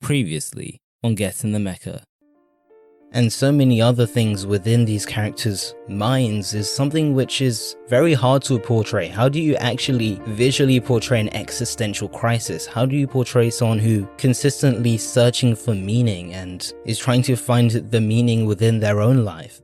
Previously on Get In The Mecha. And so many other things within these characters' minds is something which is very hard to portray. How do you actually visually portray an existential crisis? How do you portray someone who consistently searching for meaning and is trying to find the meaning within their own life?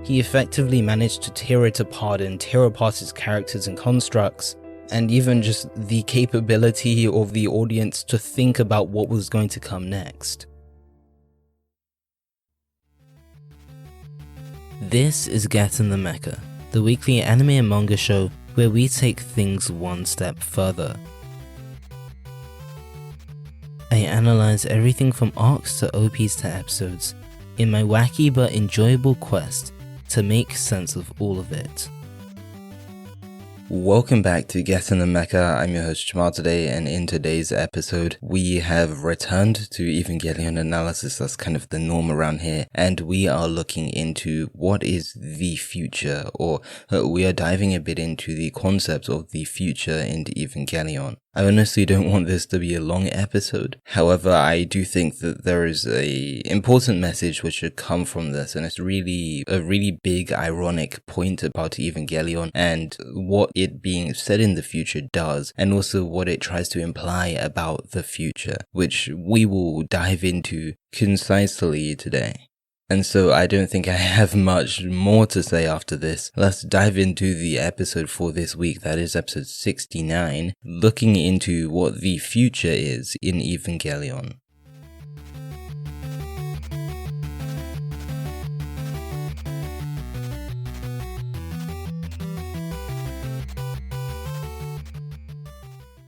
He effectively managed to tear it apart and tear apart his characters and constructs, and even just the capability of the audience to think about what was going to come next. This is Get In The Mecha, the weekly anime and manga show where we take things one step further. I analyze everything from arcs to OPs to episodes in my wacky but enjoyable quest to make sense of all of it. Welcome back to Get In The Mecha. I'm your host Jamal today, and in today's episode we have returned to Evangelion analysis. That's kind of the norm around here, and we are looking into what is the future, or we are diving a bit into the concept of the future in Evangelion. I honestly don't want this to be a long episode. However, I do think that there is a important message which should come from this, and it's really a really big ironic point about Evangelion and what it being said in the future does, and also what it tries to imply about the future, which we will dive into concisely today. And so I don't think I have much more to say after this. Let's dive into the episode for this week. That is episode 69, looking into what the future is in Evangelion.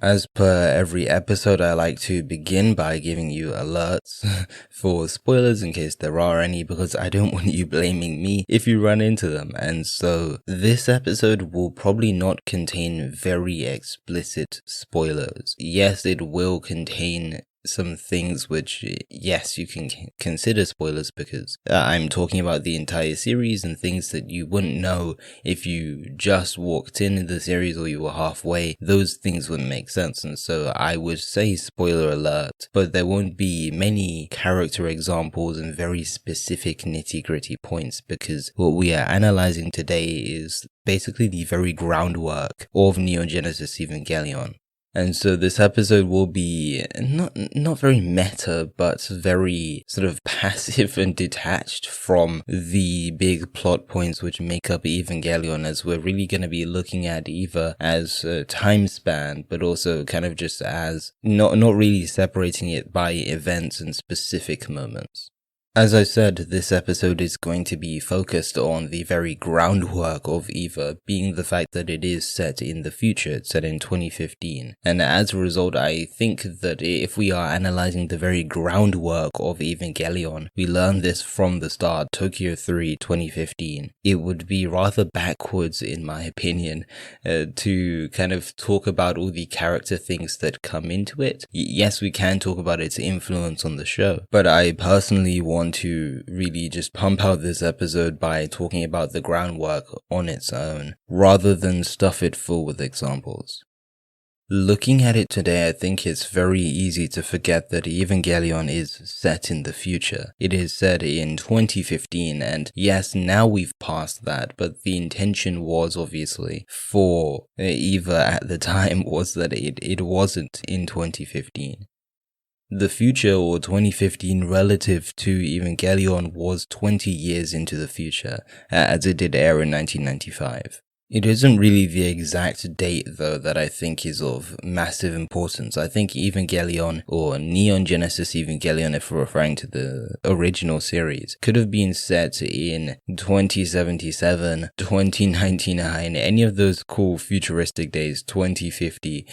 As per every episode, I like to begin by giving you alerts for spoilers in case there are any, because I don't want you blaming me if you run into them. And so this episode will probably not contain very explicit spoilers. Yes, it will contain some things which, yes, you can consider spoilers, because I'm talking about the entire series and things that you wouldn't know if you just walked into the series or you were halfway. Those things wouldn't make sense, and so I would say spoiler alert, but there won't be many character examples and very specific nitty-gritty points, because what we are analyzing today is basically the very groundwork of Neon Genesis Evangelion. And so this episode will be not very meta, but very sort of passive and detached from the big plot points which make up Evangelion, as we're really going to be looking at Eva as a time span, but also kind of just as not really separating it by events and specific moments. As I said, this episode is going to be focused on the very groundwork of Eva, being the fact that it is set in the future. It's set in 2015. And as a result, I think that if we are analyzing the very groundwork of Evangelion, we learn this from the start, Tokyo 3, 2015. It would be rather backwards, in my opinion, to kind of talk about all the character things that come into it. Yes, we can talk about its influence on the show, but I personally want to really just pump out this episode by talking about the groundwork on its own, rather than stuff it full with examples. Looking at it today, I think it's very easy to forget that Evangelion is set in the future. It is set in 2015, and yes, now we've passed that, but the intention was obviously for Eva at the time was that it wasn't in 2015. The future, or 2015, relative to Evangelion was 20 years into the future, as it did air in 1995. It isn't really the exact date, though, that I think is of massive importance. I think Evangelion, or Neon Genesis Evangelion if we're referring to the original series, could have been set in 2077, 2099, any of those cool futuristic days, 2050,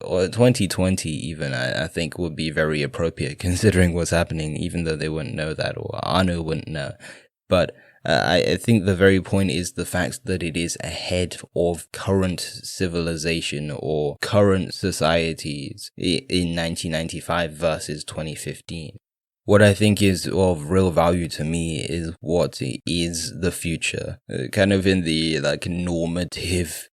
or 2020 even, I think would be very appropriate considering what's happening, even though they wouldn't know that, or Anu wouldn't know. But I think the very point is the fact that it is ahead of current civilization or current societies in 1995 versus 2015. What I think is of real value to me is what is the future, kind of in the normative,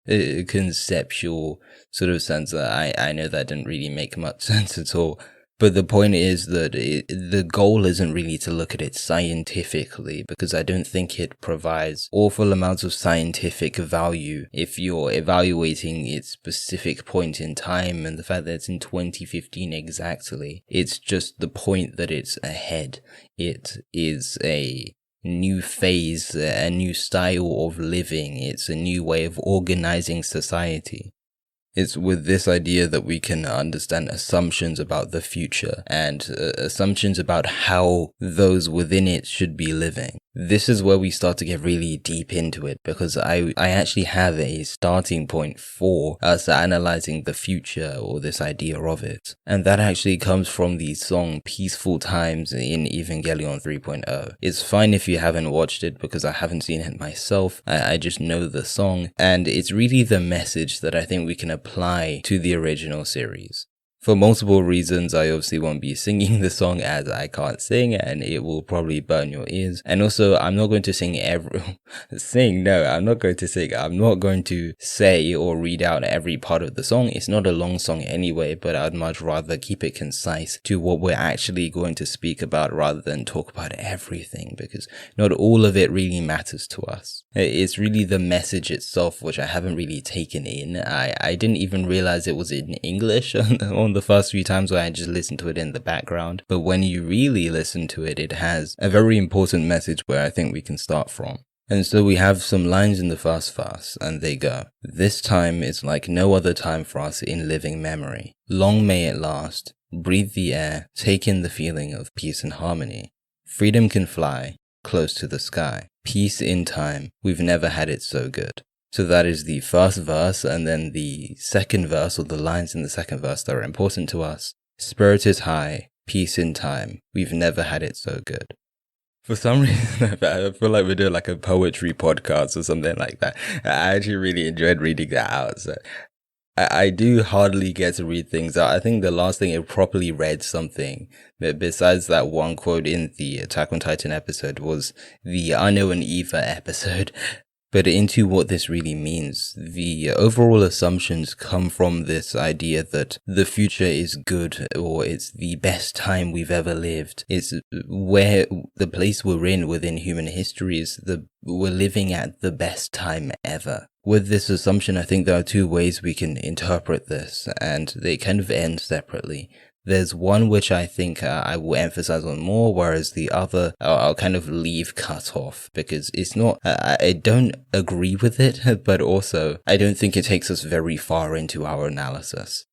conceptual sort of sense. I know that didn't really make much sense at all. But the point is that the goal isn't really to look at it scientifically, because I don't think it provides awful amounts of scientific value if you're evaluating its specific point in time and the fact that it's in 2015 exactly. It's just the point that it's ahead. It is a new phase, a new style of living. It's a new way of organizing society. It's with this idea that we can understand assumptions about the future and assumptions about how those within it should be living. This is where we start to get really deep into it, because I actually have a starting point for us analyzing the future, or this idea of it. And that actually comes from the song Peaceful Times in Evangelion 3.0. It's fine if you haven't watched it, because I haven't seen it myself. I just know the song, and it's really the message that I think we can apply to the original series. For multiple reasons, I obviously won't be singing the song as I can't sing, and it will probably burn your ears. And also, I'm not going to sing I'm not going to sing. I'm not going to say or read out every part of the song. It's not a long song anyway, but I'd much rather keep it concise to what we're actually going to speak about rather than talk about everything, because not all of it really matters to us. It's really the message itself which I haven't really taken in. I didn't even realize it was in English on the first few times where I just listened to it in the background. But when you really listen to it, it has a very important message where I think we can start from. And so we have some lines in the first verse, and they go, "This time is like no other time for us in living memory. Long may it last. Breathe the air, take in the feeling of peace and harmony. Freedom can fly, close to the sky. Peace in time, we've never had it so good." So that is the first verse, and then the second verse, or the lines in the second verse that are important to us. "Spirit is high, peace in time, we've never had it so good." For some reason, I feel like we're doing like a poetry podcast or something like that. I actually really enjoyed reading that out. So I do hardly get to read things out. I think the last thing I properly read something, besides that one quote in the Attack on Titan episode, was the Ano and Eva episode. But into what this really means, the overall assumptions come from this idea that the future is good, or it's the best time we've ever lived. It's where the place we're in within human history is we're living at the best time ever. With this assumption, I think there are two ways we can interpret this, and they kind of end separately. There's one which I think I will emphasize on more, whereas the other I'll kind of leave cut off, because it's not, I don't agree with it, but also I don't think it takes us very far into our analysis.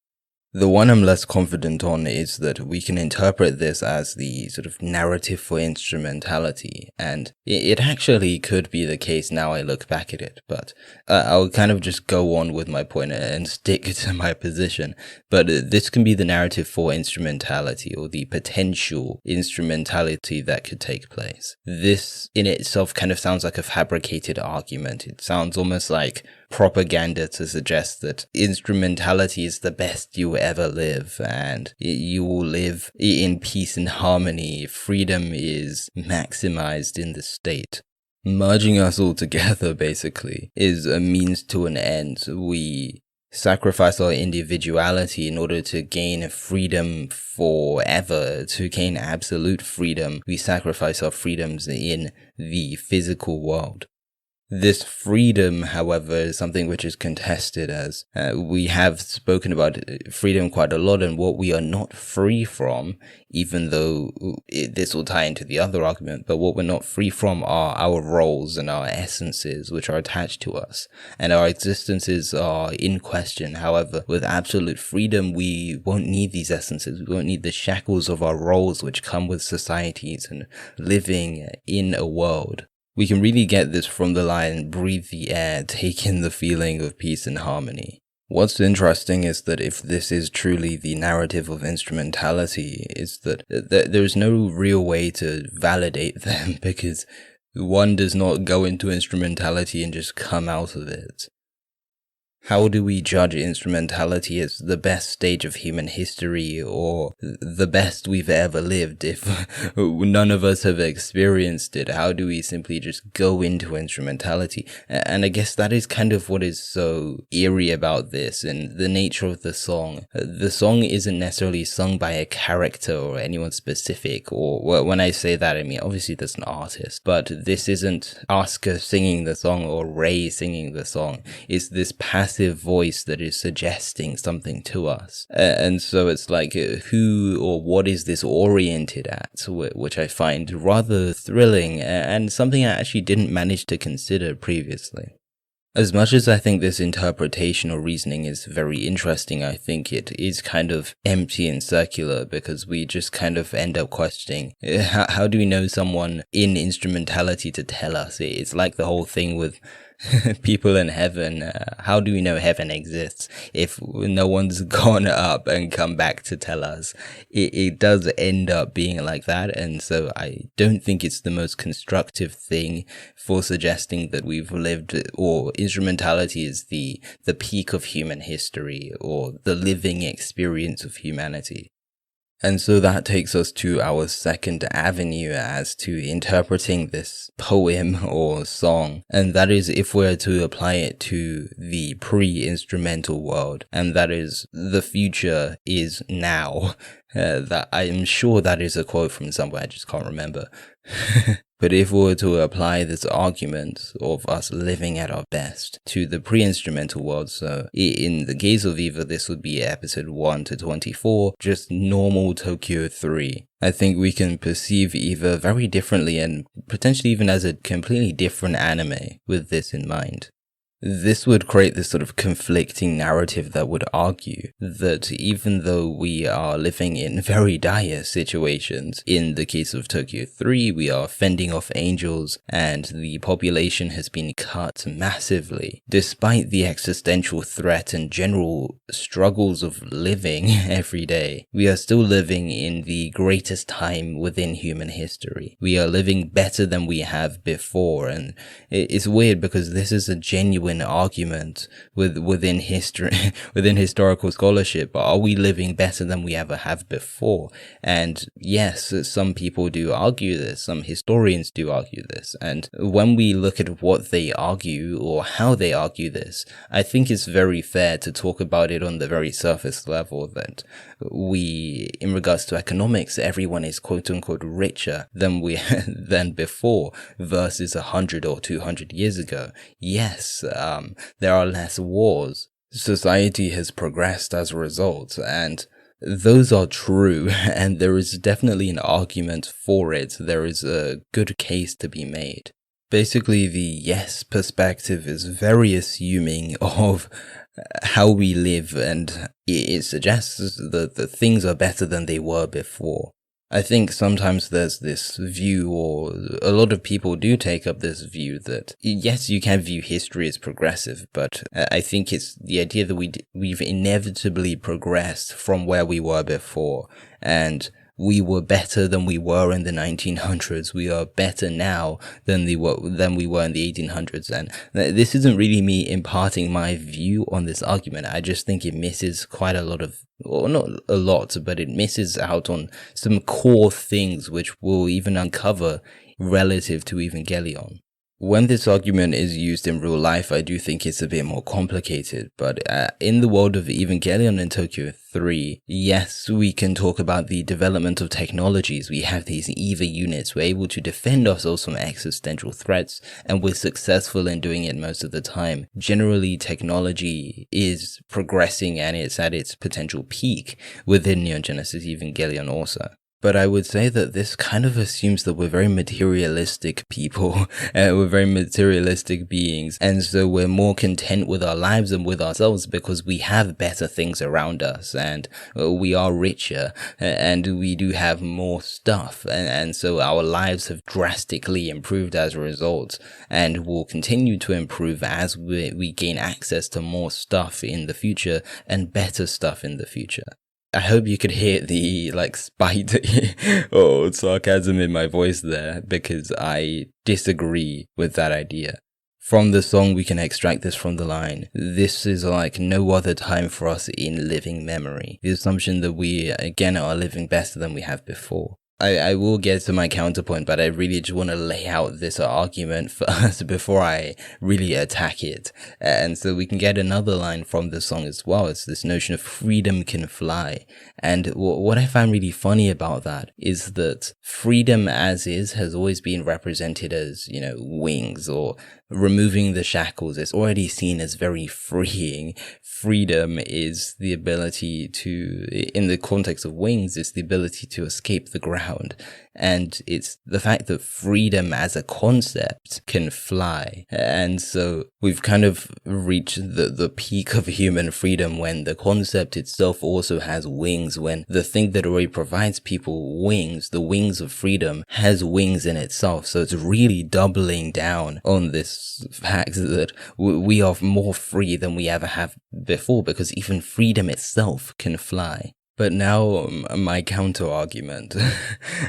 The one I'm less confident on is that we can interpret this as the sort of narrative for instrumentality, and it actually could be the case now I look back at it, but I'll kind of just go on with my point and stick to my position. But this can be the narrative for instrumentality, or the potential instrumentality that could take place. This in itself kind of sounds like a fabricated argument. It sounds almost like propaganda to suggest that instrumentality is the best you will ever live, and you will live in peace and harmony. Freedom is maximized in the state. Merging us all together, basically, is a means to an end. We sacrifice our individuality in order to gain freedom forever, to gain absolute freedom. We sacrifice our freedoms in the physical world. This freedom, however, is something which is contested, as we have spoken about freedom quite a lot, and what we are not free from, even though this will tie into the other argument, but what we're not free from are our roles and our essences which are attached to us, and our existences are in question. However, with absolute freedom, we won't need these essences. We won't need the shackles of our roles which come with societies and living in a world. We can really get this from the line, "Breathe the air, take in the feeling of peace and harmony." What's interesting is that if this is truly the narrative of instrumentality, is that there's no real way to validate them, because one does not go into instrumentality and just come out of it. How do we judge instrumentality as the best stage of human history or the best we've ever lived if none of us have experienced it? How do we simply just go into instrumentality? And I guess that is kind of what is so eerie about this and the nature of the song. The song isn't necessarily sung by a character or anyone specific, or when I say that, I mean obviously there's an artist, but this isn't Asuka singing the song or Rei singing the song. It's this passive voice that is suggesting something to us. And so it's like, who or what is this oriented at? Which I find rather thrilling and something I actually didn't manage to consider previously. As much as I think this interpretation or reasoning is very interesting, I think it is kind of empty and circular because we just kind of end up questioning, how do we know someone in instrumentality to tell us? It's like the whole thing with people in heaven. How do we know heaven exists if no one's gone up and come back to tell us? It does end up being like that, and so I don't think it's the most constructive thing for suggesting that we've lived, or instrumentality is the peak of human history or the living experience of humanity. And so that takes us to our second avenue as to interpreting this poem or song. And that is if we're to apply it to the pre-instrumental world. And that is, the future is now. That I am sure that is a quote from somewhere, I just can't remember. But if we were to apply this argument of us living at our best to the pre-instrumental world, so in the case of Eva, this would be episode 1 to 24, just normal Tokyo 3. I think we can perceive Eva very differently and potentially even as a completely different anime with this in mind. This would create this sort of conflicting narrative that would argue that even though we are living in very dire situations, in the case of Tokyo 3, we are fending off angels and the population has been cut massively. Despite the existential threat and general struggles of living every day, we are still living in the greatest time within human history. We are living better than we have before, and it's weird because this is a genuine argument within history, within historical scholarship. Are we living better than we ever have before? And yes, some people do argue this, some historians do argue this, and when we look at what they argue or how they argue this, I think it's very fair to talk about it on the very surface level that we, in regards to economics, everyone is quote-unquote richer than before versus 100 or 200 years ago. Yes, there are less wars. Society has progressed as a result, and those are true, and there is definitely an argument for it. There is a good case to be made. Basically, the yes perspective is very assuming of how we live, and it suggests that things are better than they were before. I think sometimes there's this view, or a lot of people do take up this view that, yes, you can view history as progressive, but I think it's the idea that we've inevitably progressed from where we were before, and we were better than we were in the 1900s. We are better now than we were in the 1800s. And this isn't really me imparting my view on this argument. I just think it misses quite a lot of, or not a lot, but it misses out on some core things which we'll even uncover relative to Evangelion. When this argument is used in real life, I do think it's a bit more complicated, but in the world of Evangelion and Tokyo 3, yes, we can talk about the development of technologies. We have these EVA units, we're able to defend ourselves from existential threats, and we're successful in doing it most of the time. Generally, technology is progressing and it's at its potential peak within Neon Genesis Evangelion also. But I would say that this kind of assumes that we're very materialistic people, we're very materialistic beings, and so we're more content with our lives and with ourselves because we have better things around us, and we are richer, and we do have more stuff, and so our lives have drastically improved as a result, and will continue to improve as we gain access to more stuff in the future, and better stuff in the future. I hope you could hear the spite or sarcasm in my voice there, because I disagree with that idea. From the song, we can extract this from the line, "This is like no other time for us in living memory." The assumption that we, again, are living better than we have before. I will get to my counterpoint, but I really just want to lay out this argument first before I really attack it. And so we can get another line from the song as well. It's this notion of freedom can fly. And what I find really funny about that is that freedom as is has always been represented as, wings, or removing the shackles. It's already seen as very freeing. Freedom is the ability to, in the context of wings, it's the ability to escape the ground. And it's the fact that freedom as a concept can fly. And so we've kind of reached the peak of human freedom when the concept itself also has wings, when the thing that already provides people wings, the wings of freedom, has wings in itself. So it's really doubling down on this fact that we are more free than we ever have before, because even freedom itself can fly. But now, my counter-argument.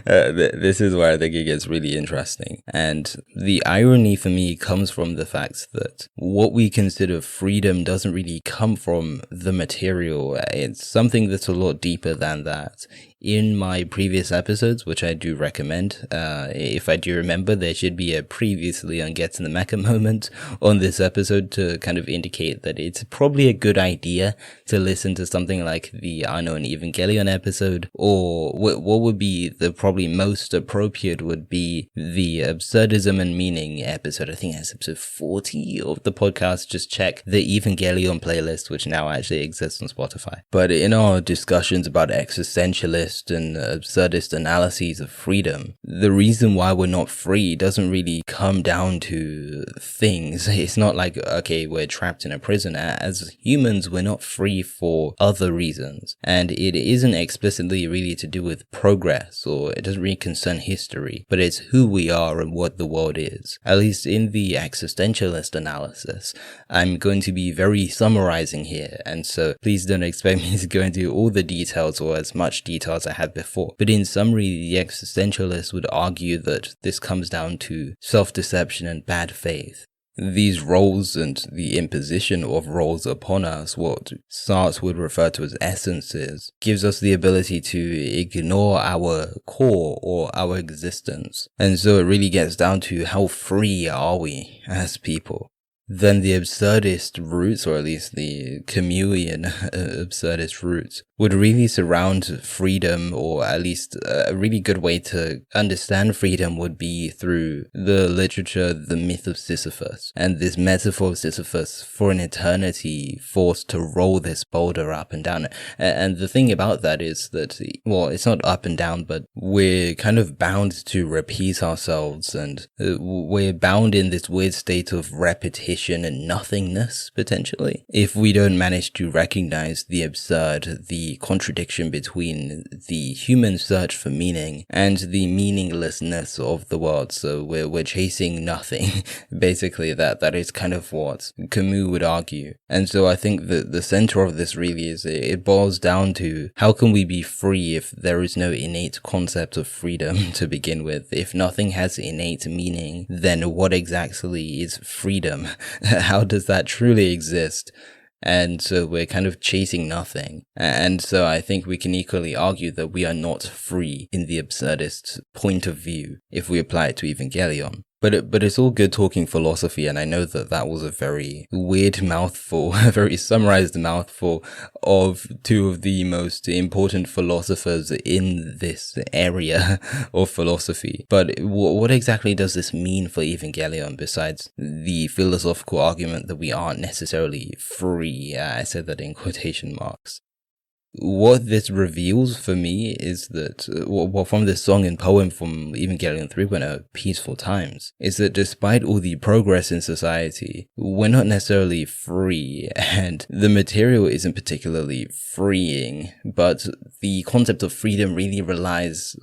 This is where I think it gets really interesting. And the irony for me comes from the fact that what we consider freedom doesn't really come from the material. It's something that's a lot deeper than that. In my previous episodes, which I do recommend, if I do remember, there should be a previously on Get In The Mecha moment on this episode to kind of indicate that it's probably a good idea to listen to something like the Neon Evangelion episode, or what would be the probably most appropriate would be the absurdism and meaning episode. I think that's episode 40 of the podcast. Just check the Evangelion playlist, which now actually exists on Spotify. But in our discussions about existentialist and absurdist analyses of freedom, the reason why we're not free doesn't really come down to things. It's not like, okay, we're trapped in a prison. As humans, we're not free for other reasons. And it isn't explicitly really to do with progress, or it doesn't really concern history, but it's who we are and what the world is. At least in the existentialist analysis, I'm going to be very summarizing here, and so please don't expect me to go into all the details or as much detail as I had before. But in summary, the existentialist would argue that this comes down to self-deception and bad faith. These roles and the imposition of roles upon us, what Sartre would refer to as essences, gives us the ability to ignore our core or our existence. And so it really gets down to how free are we as people. Then the absurdist roots, or at least the Camusian absurdist roots, would really surround freedom, or at least a really good way to understand freedom would be through the literature, the myth of Sisyphus, and this metaphor of Sisyphus for an eternity forced to roll this boulder up and down. And the thing about that is that, well, it's not up and down, but we're kind of bound to repeat ourselves, and we're bound in this weird state of repetition and nothingness, potentially, if we don't manage to recognize the absurd, the contradiction between the human search for meaning and the meaninglessness of the world. So we're chasing nothing. Basically, that is kind of what Camus would argue. And so I think that the center of this really is, it boils down to, how can we be free if there is no innate concept of freedom to begin with? If nothing has innate meaning, then what exactly is freedom? How does that truly exist? And so we're kind of chasing nothing. And so I think we can equally argue that we are not free in the absurdist point of view if we apply it to Evangelion. But it's all good talking philosophy, and I know that was a very weird mouthful, a very summarized mouthful of two of the most important philosophers in this area of philosophy. But what exactly does this mean for Evangelion, besides the philosophical argument that we aren't necessarily free? I said that in quotation marks. What this reveals for me is that, well, from this song and poem from Evangelion 3.0, Peaceful Times, is that despite all the progress in society, we're not necessarily free, and the material isn't particularly freeing, but the concept of freedom really lies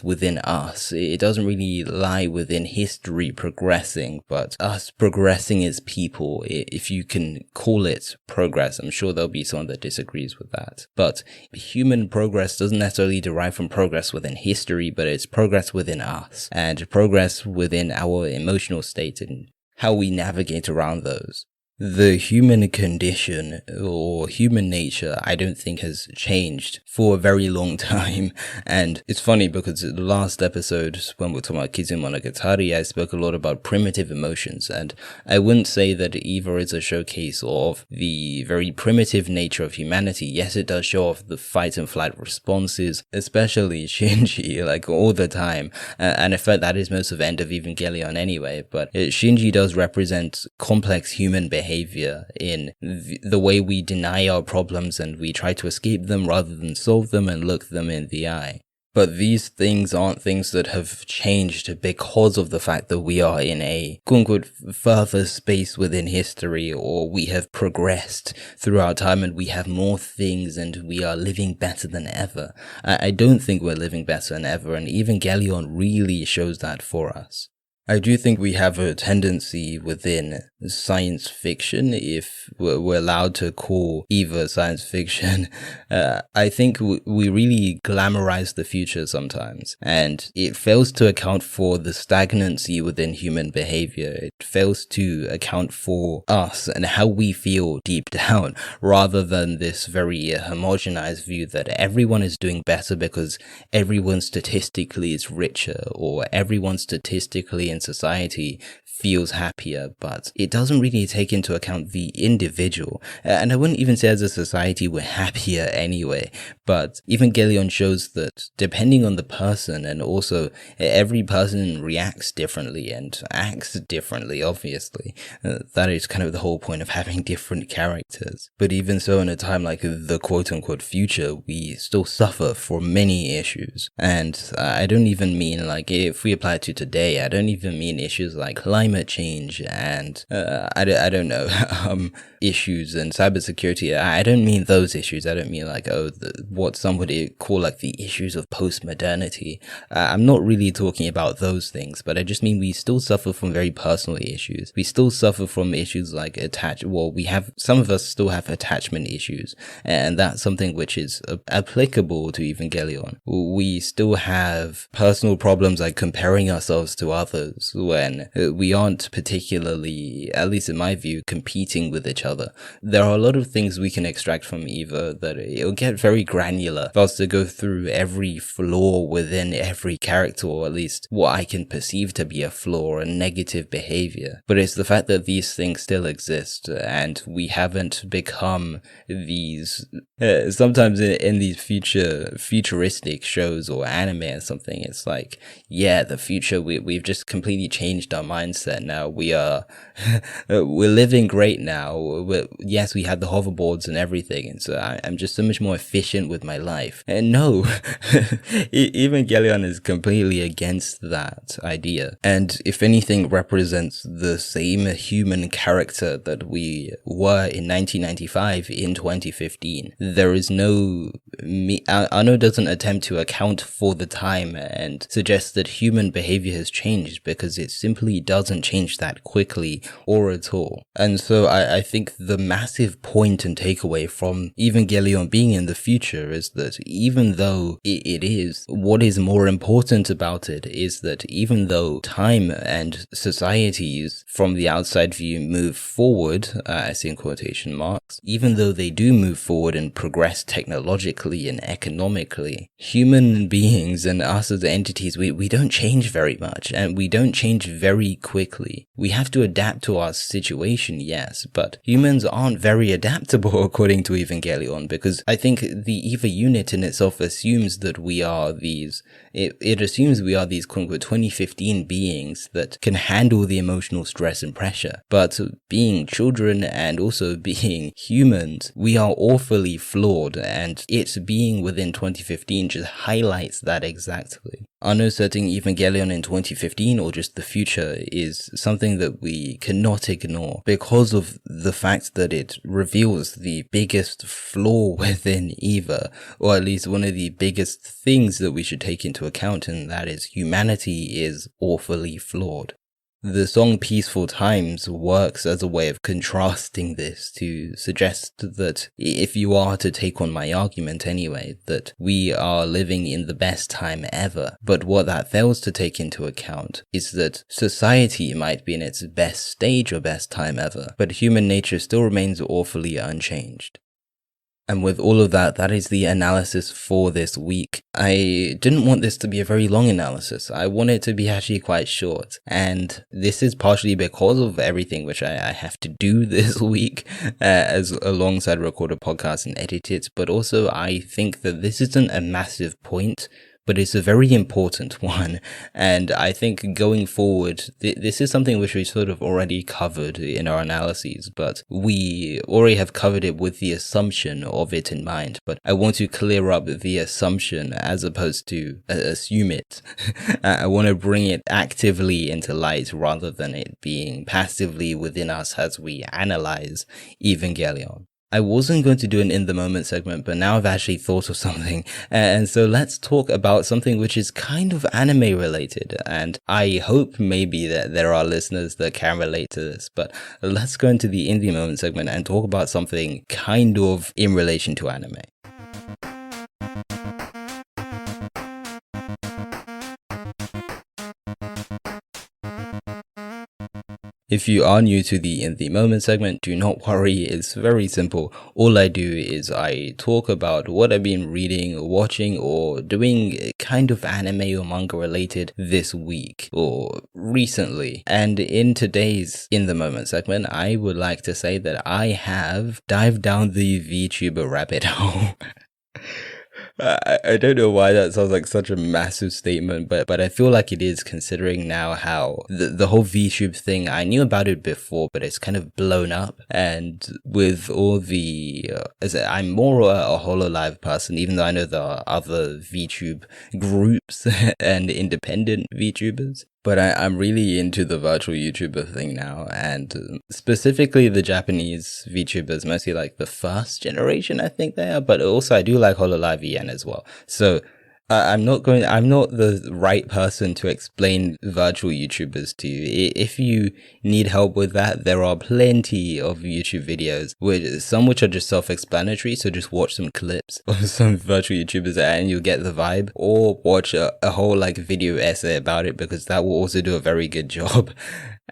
within us. It doesn't really lie within history progressing, but us progressing as people, if you can call it progress. I'm sure there'll be someone that disagrees with that. But human progress doesn't necessarily derive from progress within history, but it's progress within us, and progress within our emotional state and how we navigate around those. The human condition or human nature, I don't think has changed for a very long time. And it's funny because the last episode, when we were talking about Kizumonogatari, I spoke a lot about primitive emotions. And I wouldn't say that Eva is a showcase of the very primitive nature of humanity. Yes, it does show off the fight and flight responses, especially Shinji, like all the time. And in fact, that is most of End of Evangelion anyway. But Shinji does represent complex human behavior in the way we deny our problems and we try to escape them rather than solve them and look them in the eye. But these things aren't things that have changed because of the fact that we are in a quote-unquote further space within history, or we have progressed throughout time and we have more things and we are living better than ever. I don't think we're living better than ever, and Evangelion really shows that for us. I do think we have a tendency within science fiction, if we're allowed to call Eva science fiction. I think we really glamorize the future sometimes, and it fails to account for the stagnancy within human behavior. It fails to account for us and how we feel deep down, rather than this very homogenized view that everyone is doing better because everyone statistically is richer, or everyone statistically in society feels happier, but it doesn't really take into account the individual. And I wouldn't even say as a society we're happier anyway, but Evangelion shows that depending on the person, and also every person reacts differently and acts differently, obviously. That is kind of the whole point of having different characters. But even so, in a time like the quote-unquote future, we still suffer from many issues. And I don't even mean, like, if we apply it to today, I don't even mean issues like climate change and I don't know issues and cybersecurity. I don't mean those issues. I don't mean like what some would call like the issues of postmodernity. I'm not really talking about those things, but I just mean we still suffer from very personal issues. We still suffer from issues like some of us still have attachment issues, and that's something which is applicable to Evangelion. We still have personal problems like comparing ourselves to others when we aren't particularly, at least in my view, competing with each other. There are a lot of things we can extract from Eva that it'll get very granular for us to go through every flaw within every character, or at least what I can perceive to be a flaw or a negative behavior. But it's the fact that these things still exist, and we haven't become these, sometimes in these futuristic shows or anime or something, it's like, yeah, the future, we've just completely changed our mindset now. We're living great now. Yes, we had the hoverboards and everything, and so I'm just so much more efficient with my life. And no, Evangelion is completely against that idea, and if anything represents the same human character that we were in 1995 in 2015. There is no, Anno doesn't attempt to account for the time and suggest that human behavior has changed, because it simply doesn't change that quickly or at all. And so I think the massive point and takeaway from Evangelion being in the future is that even though it is, what is more important about it is that even though time and societies from the outside view move forward, I say in quotation marks, even though they do move forward and progress technologically and economically, human beings and us as entities, we don't change very much, and we don't change very quickly. We have to adapt to our situation, yes, but humans aren't very adaptable according to Evangelion, because I think the Eva unit in itself assumes that we are these, it assumes we are these quote-unquote 2015 beings that can handle the emotional stress and pressure. But being children and also being humans, we are awfully flawed, and it being within 2015 just highlights that exactly. Anno setting Evangelion in 2015 or just the future is something that we cannot ignore because of the fact that it reveals the biggest flaw within Eva, or at least one of the biggest things that we should take into account, and that is humanity is awfully flawed. The song Peaceful Times works as a way of contrasting this to suggest that if you are to take on my argument anyway, that we are living in the best time ever. But what that fails to take into account is that society might be in its best stage or best time ever, but human nature still remains awfully unchanged. And with all of that, that is the analysis for this week. I didn't want this to be a very long analysis. I want it to be actually quite short. And this is partially because of everything which I have to do this week, as alongside record a podcast and edit it. But also, I think that this isn't a massive point, but it's a very important one. And I think going forward, this is something which we sort of already covered in our analyses, but we already have covered it with the assumption of it in mind. But I want to clear up the assumption as opposed to assume it. I want to bring it actively into light rather than it being passively within us as we analyze Evangelion. I wasn't going to do an in the moment segment, but now I've actually thought of something. And so let's talk about something which is kind of anime related. And I hope maybe that there are listeners that can relate to this, but let's go into the in the moment segment and talk about something kind of in relation to anime. If you are new to the In The Moment segment, do not worry, it's very simple. All I do is I talk about what I've been reading, watching, or doing kind of anime or manga related this week or recently. And in today's In The Moment segment, I would like to say that I have dived down the VTuber rabbit hole. I don't know why that sounds like such a massive statement, but I feel like it is, considering now how the whole VTube thing, I knew about it before, but it's kind of blown up. And with all the, I'm more a HoloLive person, even though I know there are other VTube groups and independent VTubers. But I'm really into the virtual YouTuber thing now, and specifically the Japanese VTubers, mostly like the first generation, I think they are, but also I do like HoloLive EN as well. So I'm not the right person to explain virtual YouTubers to you. If you need help with that, there are plenty of YouTube videos, some which are just self-explanatory, so just watch some clips of some virtual YouTubers and you'll get the vibe, or watch a whole like video essay about it, because that will also do a very good job.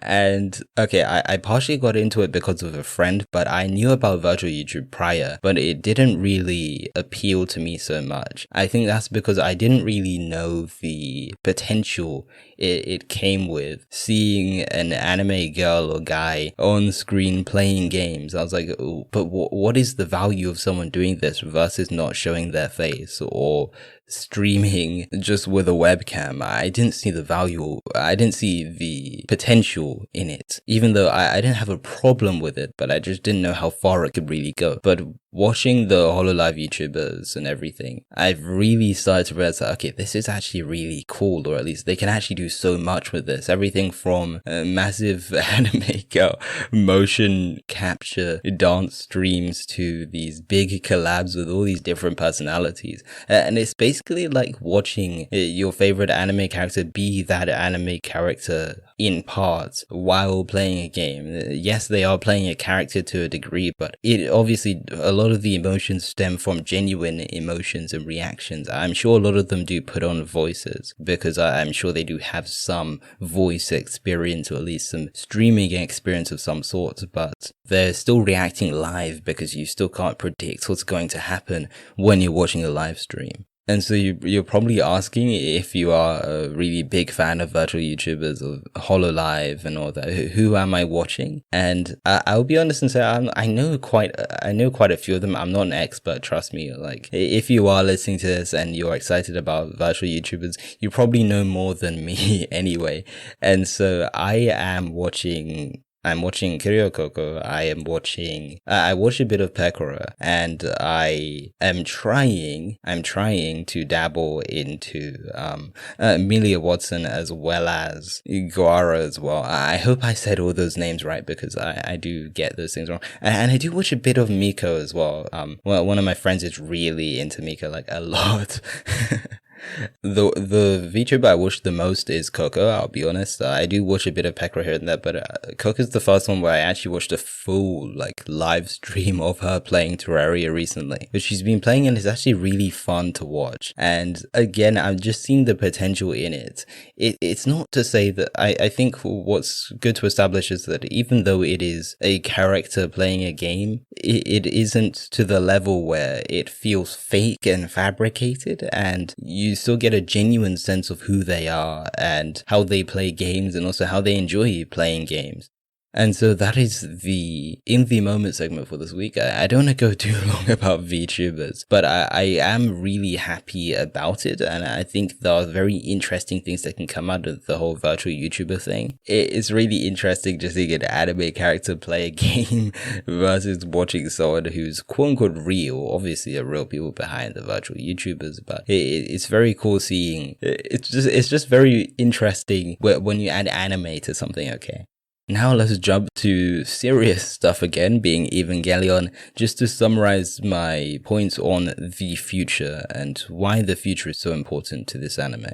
And okay, I partially got into it because of a friend, but I knew about virtual YouTube prior, but it didn't really appeal to me so much. I think that's because I didn't really know the potential it came with seeing an anime girl or guy on screen playing games. I was like, but what is the value of someone doing this versus not showing their face or streaming just with a webcam? I didn't see the value. I didn't see the potential in it, even though I didn't have a problem with it, but I just didn't know how far it could really go. But watching the HoloLive YouTubers and everything, I've really started to realize that, okay, this is actually really cool, or at least they can actually do so much with this. Everything from massive anime girl motion capture dance streams to these big collabs with all these different personalities. And it's basically like watching your favorite anime character be that anime character in parts while playing a game. Yes, they are playing a character to a degree, but it obviously, a lot of the emotions stem from genuine emotions and reactions. I'm sure a lot of them do put on voices, because I'm sure they do have some voice experience, or at least some streaming experience of some sort, but they're still reacting live because you still can't predict what's going to happen when you're watching a live stream. And so you're probably asking, if you are a really big fan of virtual YouTubers, of HoloLive and all that, who am I watching? And I'll be honest and say I know quite a few of them. I'm not an expert, trust me. Like, if you are listening to this and you're excited about virtual YouTubers, you probably know more than me anyway. And so I'm watching Kiryu Koko. I watch a bit of Pekora, and I'm trying to dabble into Amelia Watson as well as Guara as well. I hope I said all those names right, because I do get those things wrong. And I do watch a bit of Miko as well. Well, one of my friends is really into Miko, like a lot. The VTuber I watch the most is Coco, I'll be honest. I do watch a bit of Pekra here and there, but Coco's the first one where I actually watched a full, live stream of her playing Terraria recently. But she's been playing and it's actually really fun to watch. And again, I've just seen the potential in it. It's not to say that I think what's good to establish is that even though it is a character playing a game, it isn't to the level where it feels fake and fabricated, and you still get a genuine sense of who they are and how they play games and also how they enjoy playing games. And so that is the In The Moment segment for this week. I don't want to go too long about VTubers, but I am really happy about it, and I think there are very interesting things that can come out of the whole virtual YouTuber thing. It's really interesting just seeing an anime character play a game versus watching someone who's quote-unquote real. Obviously, there are real people behind the virtual YouTubers, but it's very cool seeing. It's just very interesting when you add anime to something, okay? Now let's jump to serious stuff again, being Evangelion, just to summarize my points on the future and why the future is so important to this anime.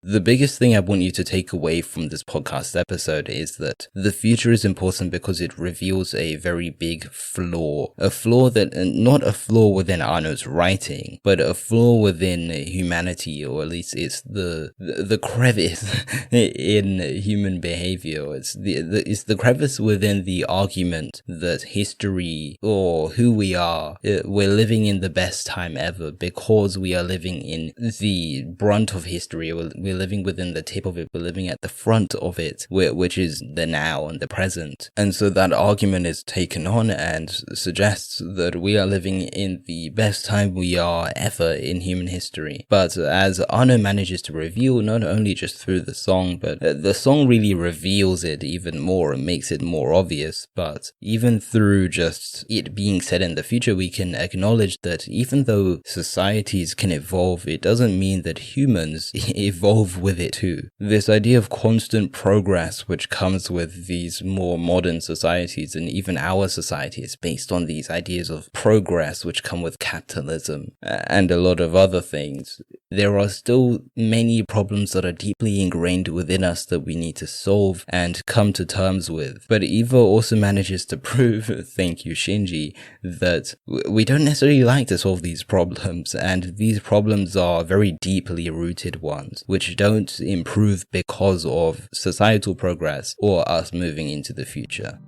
The biggest thing I want you to take away from this podcast episode is that the future is important because it reveals a very big flaw. A flaw that, not a flaw within Anno's writing, but a flaw within humanity, or at least it's the crevice in human behavior. It's the crevice within the argument that history, or who we are, we're living in the best time ever because we are living in the brunt of history. We're living within the tip of it, we're living at the front of it, which is the now and the present. And so that argument is taken on and suggests that we are living in the best time we are ever in human history. But as Anno manages to reveal, not only just through the song, but the song really reveals it even more and makes it more obvious, but even through just it being said in the future, we can acknowledge that even though societies can evolve, it doesn't mean that humans evolve with it too. This idea of constant progress which comes with these more modern societies, and even our society is based on these ideas of progress which come with capitalism and a lot of other things. There are still many problems that are deeply ingrained within us that we need to solve and come to terms with. But Eva also manages to prove, thank you Shinji, that we don't necessarily like to solve these problems, and these problems are very deeply rooted ones, which don't improve because of societal progress or us moving into the future.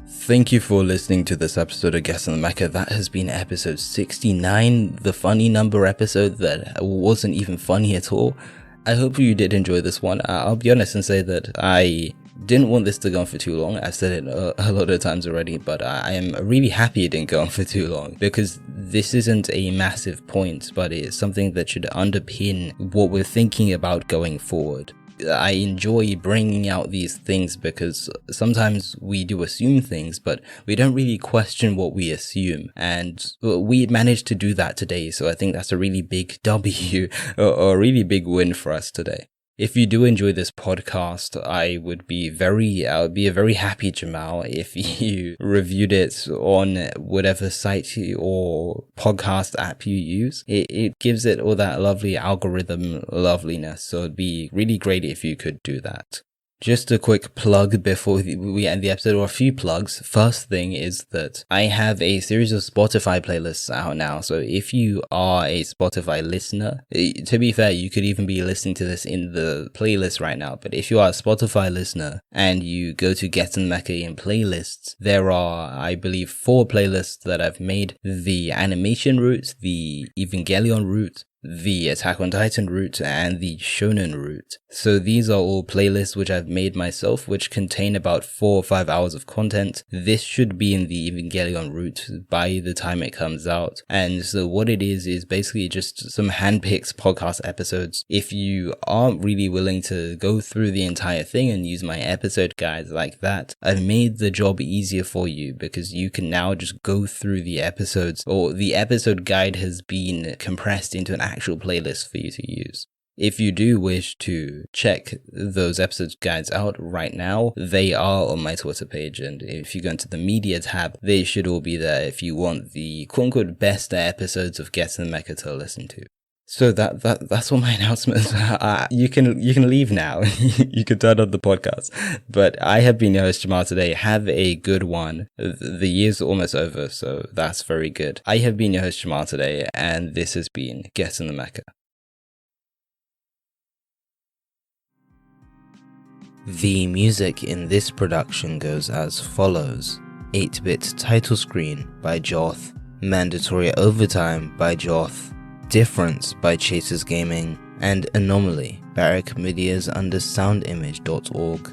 Thank you for listening to this episode of Get In The Mecha. That has been episode 69, the funny number episode that wasn't even funny at all. I hope you did enjoy this one. I'll be honest and say that I didn't want this to go on for too long. I've said it a lot of times already, but I am really happy it didn't go on for too long, because this isn't a massive point, but it's something that should underpin what we're thinking about going forward. I enjoy bringing out these things because sometimes we do assume things, but we don't really question what we assume. And we managed to do that today. So I think that's a really big W or a really big win for us today. If you do enjoy this podcast, I would be a very happy Jamal if you reviewed it on whatever site or podcast app you use. It gives it all that lovely algorithm loveliness, so it'd be really great if you could do that. Just a quick plug before we end the episode, or a few plugs. First thing is that I have a series of Spotify playlists out now. So if you are a Spotify listener, to be fair, you could even be listening to this in the playlist right now. But if you are a Spotify listener and you go to Get In The Mecha in playlists, there are, I believe, 4 playlists that I've made: the animation route, the Evangelion route, the Attack on Titan route, and the Shonen route. So these are all playlists which I've made myself, which contain about 4 or 5 hours of content. This should be in the Evangelion route by the time it comes out. And so what it is basically just some handpicked podcast episodes. If you aren't really willing to go through the entire thing and use my episode guides like that, I've made the job easier for you because you can now just go through the episodes, or the episode guide has been compressed into an actual playlist for you to use. If you do wish to check those episode guides out right now, they are on my Twitter page, and if you go into the media tab, they should all be there if you want the quote-unquote best episodes of Get In The Mecha to listen to. So that's all my announcements. You can leave now. You can turn on the podcast. But I have been your host Jamal today. Have a good one. The year's almost over, so that's very good. I have been your host Jamal today, and this has been Get In The Mecha. The music in this production goes as follows: 8-bit title screen by Joth, mandatory overtime by Joth, Difference by chasersgaming, and Anomaly, Barrack Media's under soundimage.org.